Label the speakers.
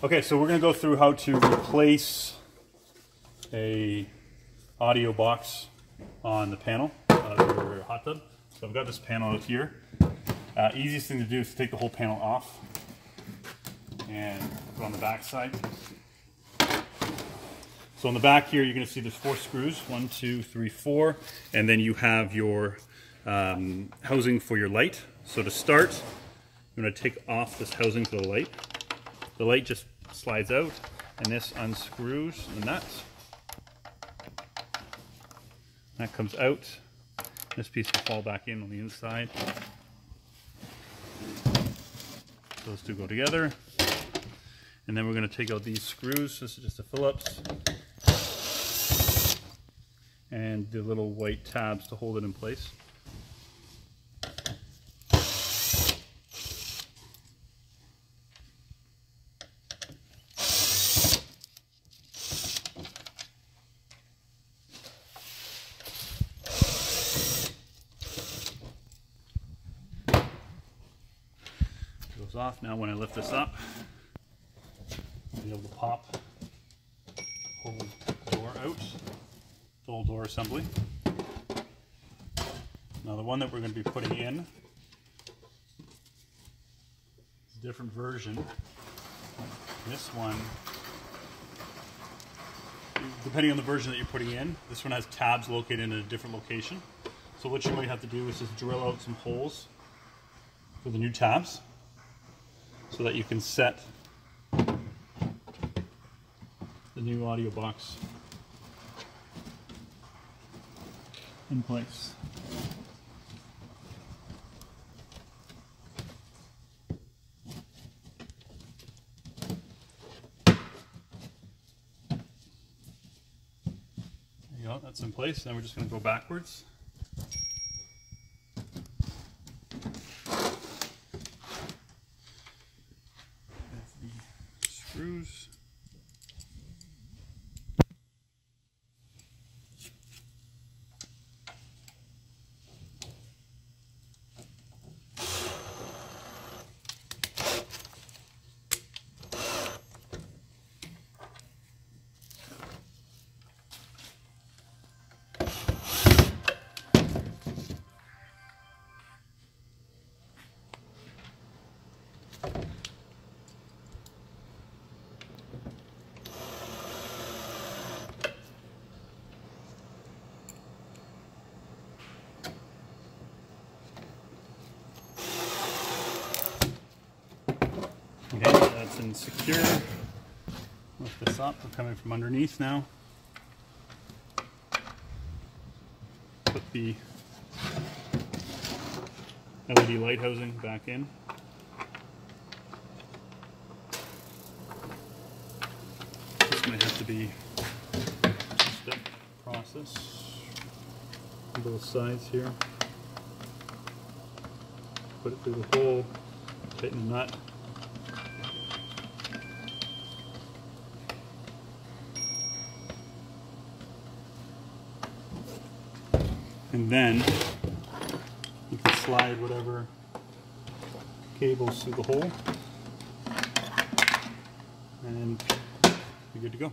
Speaker 1: Okay, so we're going to go through how to replace a audio box on the panel of your hot tub. So I've got this panel out here. Easiest thing to do is to take the whole panel off and put it on the back side. So on the back here, you're going to see there's 4 screws, 1, 2, 3, 4, and then you have your housing for your light. So to start, I'm going to take off this housing for the light. The light just slides out, and this unscrews the nuts. That comes out. This piece will fall back in on the inside. Those two go together. And then we're going to take out these screws. This is just a Phillips. And the little white tabs to hold it in place. Goes off. Now when I lift this up, I'll be able to pop the whole door out, the whole door assembly. Now the one that we're going to be putting in is a different version. This one, depending on the version that you're putting in, this one has tabs located in a different location. So what you might have to do is just drill out some holes for the new tabs so that you can set the new audio box in place. There you go, that's in place. Now we're just going to go backwards. That's the screws. Okay, that's in secure. Lift this up. We're coming from underneath now. Put the LED light housing back in. This might have to be a step process on both sides here. Put it through the hole, tighten the nut. And then you can slide whatever cables through the hole and you're good to go.